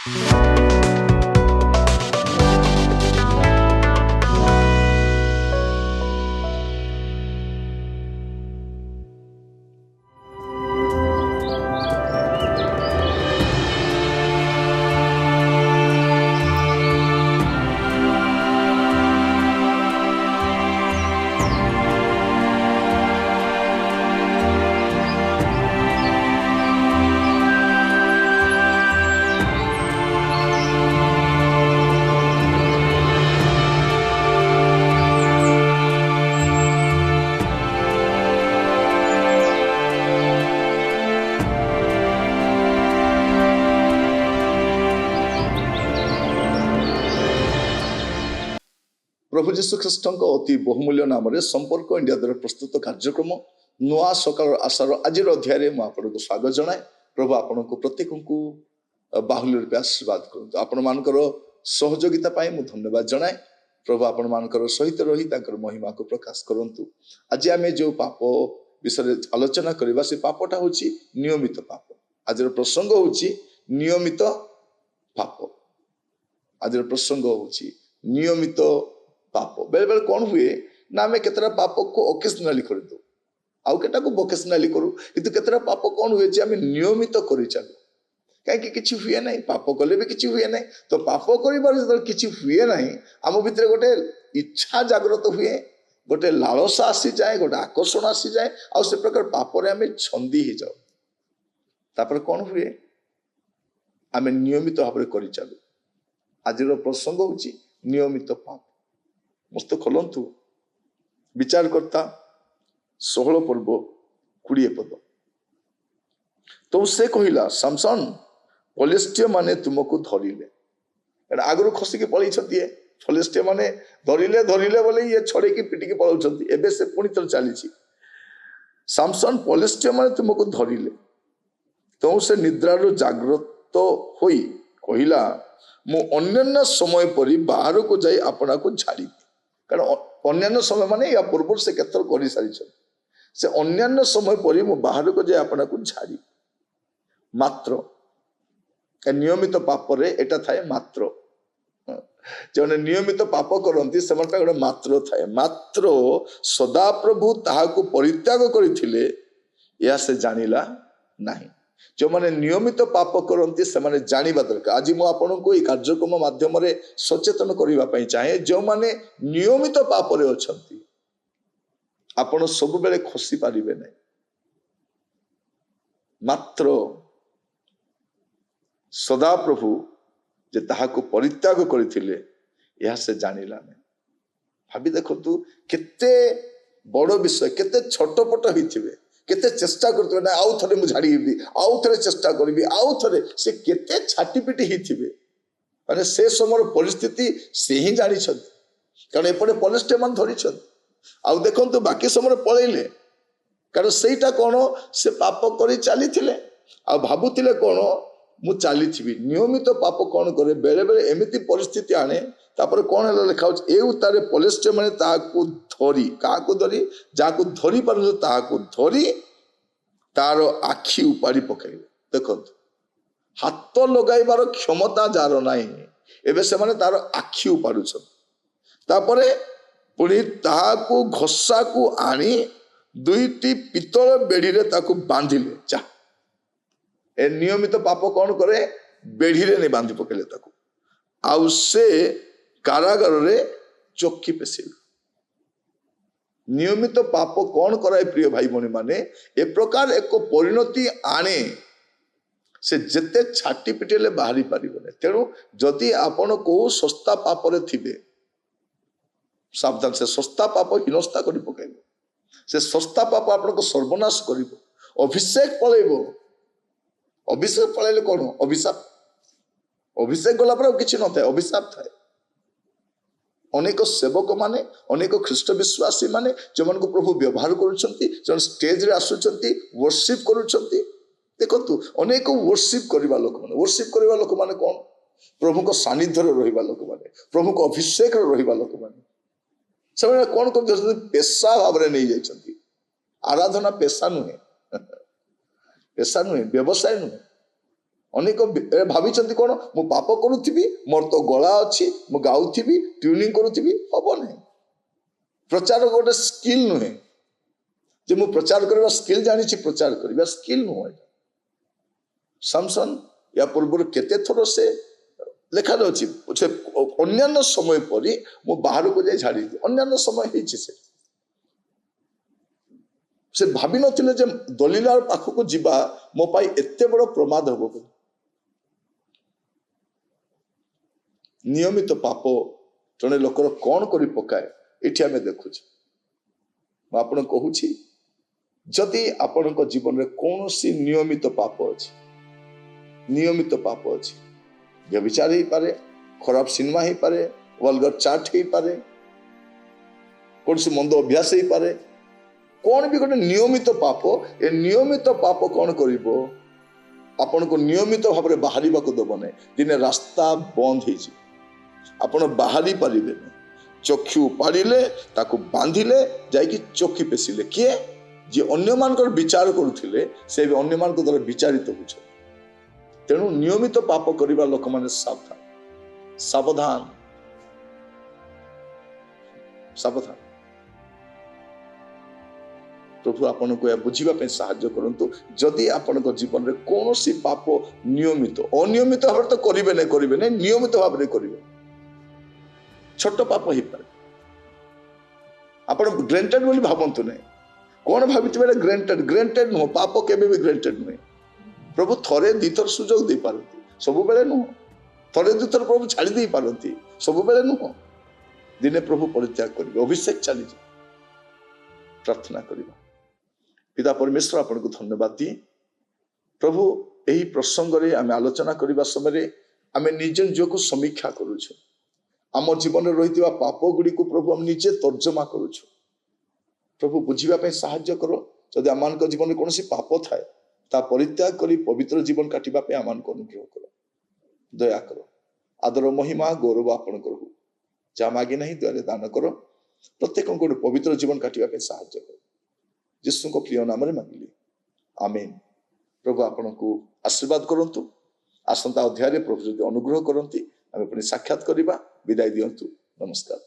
प्रभु जीशु ख्रीष्ट अति बहुमूल्य नाम संपर्क इंडिया द्वारा प्रस्तुत कार्यक्रम नुआ सकाल आशार आज अध्याय में आपको स्वागत जनाए। प्रभु आपण को प्रत्येक को बाहुल्य रूपे आशीर्वाद करूँ। आपण मानकर सहयोगिता मु धन्यवाद जनाए। प्रभु आपण मानकर सहित रही महिमा को प्रकाश करूँ। आज आम जो पाप विषय आलोचना करवा से पापटा हूँ नियमित पाप। आज प्रसंग हूँ नियमित पाप। आज प्रसंग हूँ नियमित पाप। बेले बेले कौन हुए ना आम केतरा पाप को ओकेजनाली कर दो आउ केटा को वोकेशनाली करू किंतु केतरा पाप कौन हुए जे आम नियमित करि चलू कहीं किछि हुए नहीं पाप कले भी किछि हुए नहीं। तो पाप करिबार जब किछि हुए नहीं आम भितर गोटे इच्छा जागृत हुए गोटे लालसा आसी जाए गोटे आकर्षण आसी जाए आ से प्रकार पाप रे आम छंदी ही जाऊ। तापर कौन हुए आम नियमित भाव में करि चलू। आज प्रसंग हूँ नियमित पाप। मस्त खोलंतु विचार करता 16 पर्व 20 पद। तो से कहिला सामसन फलिस्टिय माने तुमको धरिले। आगु खसिकी पलि फलिस्टिय माने धरिले धरिले बोले ये छड़ेकी पिटिकी पलाउछंती। एबे से पुणी थर चली सामसन फलिस्टिय माने तुमको धरिले। तो से निद्रार जागृत होई कहिला मु अन्य समय परी बाहर को जाई अपना को झाड़ी। कारण अन्य समय माने या पूर्व से केतर कर सारी से अन्य समय परी मु बाहर को जाए अपना को झाड़ी। मात्र नियमित पाप रे एटा थाए मात्र जो नियमित पाप करती से गोटे मात्र थाए। मात्र सदा प्रभु ताहाको परित्याग करथिले या से जानिला नहीं। जो माने नियमित पाप करती से माने जानिबा दरकार। आज मु आपन को कार्यक्रम माध्यम रे सचेतन करिबा पई चाहे जो माने नियमित पाप रे अछंती आपण सब बेले खसी पारिबे नहीं। मात्र सदा प्रभु जे ताहाको परित्याग करथिले या से जानिला नहीं। भाबी देखंतु केते बड़ विषय केते छोटपट होइथिबे केते चेष्टा करते ना आउ थरे मु झाड़ी आउ थरे चेष्टा करी आउ थरे से केते छाटीपिटी हिथिबे माने से समय परिस्थिति से ही जानी कारण एपटे पलिस्टे मान धरी आउ देखंतु बाकी समय पळैले कारण सेटा कोन से पाप करी चली थिले आ भाबुथिले कोन मु चली थिबी। नियमित पाप कोन करे बेले बेले एमिति परिस्थिति आने तापर कोन हला लिखा ए उतारे पलिस्टे माने ताको धरी काको धरी जाको धरी पारले ताको धरी तार आखि उपाड़ी पकाइले। देखंतु हाथ लगाइबार क्षमता जार नाही एबे से माने तार आखि उपाड़ुछन। तापरे पुणी ताहाको घसा को आनी दुईटी पितल बेड़ी रे ताको बांधिले। जा ए नियमित पाप कौन करे बेड़ी रे नहीं बांधि पकेले ताको आउ से कारागार रे चौकी पेसिले। नियमित पाप कौन कराए प्रिय भाई भनी माने ए प्रकार एक परिणति आने से जेते छाटी पिटेले बाहरी पारिबने। तेणु जदि आपण को सस्ता पाप रे थिबे सावधान से सस्ता पाप हिनस्ता करि पकाइबो। से सस्ता पाप आपण को सर्वनाश करिवो अभिषेक पळैबो। अभिषेक पळैले कोन अभिशाप अभिषेक गला पर किछि न थाए अभिशाप थाए। अनेक सेवक माने अनेक ख्रीष्ट विश्वासी माने जो मन को प्रभु व्यवहार करूछंती जो स्टेज रे आसुछंती वर्शिप करूछंती। देखंतु अनेक वर्शिप करबा लोक माने कोन प्रभु को सानिध्य रे रहिबा लोक माने प्रभु को अभिषेक रे रहिबा लोक माने से कोन कर पेशा भाव रे नहीं जाइछंती। आराधना पेशा नुहे व्यवसाय नुहे। अनेक भावी कौन मु पाप करुथिबी मोर तो गला अच्छी मु गाउथिबी ट्यूनिंग करुथिबी हम नहीं। प्रचार गोटे स्किल नुहे जे मु प्रचार करबा स्किल जानी प्रचार करबा स्किल नुहे। सामसन या पूर्व केते थर से लेखा अछि से अन्यान्य समय परी मु बाहर को जाई झाड़ी अन्यान्य समय हिची से भाभी नथिले जे दलीलार पाखक जीवा मो पाई एते बड़ प्रमाद हबो। नियमित पाप जड़े लोकर कौन करी पकाए ये आम देखु। मुझे कहूँ जदि आपण जीवन में कौन सी नियमित पाप अच्छी नियमित पाप अच्छी व्यभिचार हो पारे खराब सिनेमा हो पारे वल्गर चाट हो पारे कौन सी मंद अभ्यास हो पारे कौन भी गोटे नियमित पाप ए नियमित पाप कौन करिवो आपण को नियमित भाव में बाहर को दब ना दिने रास्ता बंद हो आपण बाहरी पारे चक्षु उपाड़े ताकू बांधिले जाकि चौकी पेशिले किए जी अन्य मान विचार करुले से भी अन्य मान द्वारा विचारित हो। तेणु नियमित पाप करने लोक मैंने सावधान सावधान सावधान। प्रभु आपन को बुझापी साहाय्य करंतु जदि आपण जीवन में कौन सी पाप नियमित अनियमित भाव तो करेंगे नहीं नियमित भाव में करेंगे छोट पाप हो पारे आपण ग्रेंटेड बोली भावंतु नहीं कौन भावी ग्रेंटेड ग्रेंटेड नुह पाप केबे भी ग्रेंटेड नुहे। प्रभु थरे दिथर सुजोग दे पारती सब बेले नुह थरे दिथर प्रभु छाड़ी दे पारती सब बेले नुह दिने प्रभु परित्याग करेंगे अभिषेक चली प्रार्थना करवा। पिता परमेश्वर आपन को धन्यवाद दिए प्रभु यही प्रसंग रे आम आलोचना करने समय आम निज निजक समीक्षा करुछु आम जीवन रही पाप गुड़ी को प्रभु आम निजे तर्जमा करुछु प्रभु बुझापी साहाय्य कर जदि आम जीवन में कौन पाप थाए ता परित्याग कर पवित्र जीवन काटिबा आम अनुग्रह कर दया कर आदर महिमा गौरव आपण कर जहाँ मागे नहीं द्वारे दान कर प्रत्येक गोटे पवित्र जीवन काटिबा साहाय्य कर यीशु को प्रिय नाम मांगिली आमेन। प्रभु आपण को आशीर्वाद करंतु आसंता अध्याय प्रभु जदि अनुग्रह करती आम पुणी साक्षात करवा विदाय दिंतु नमस्कार।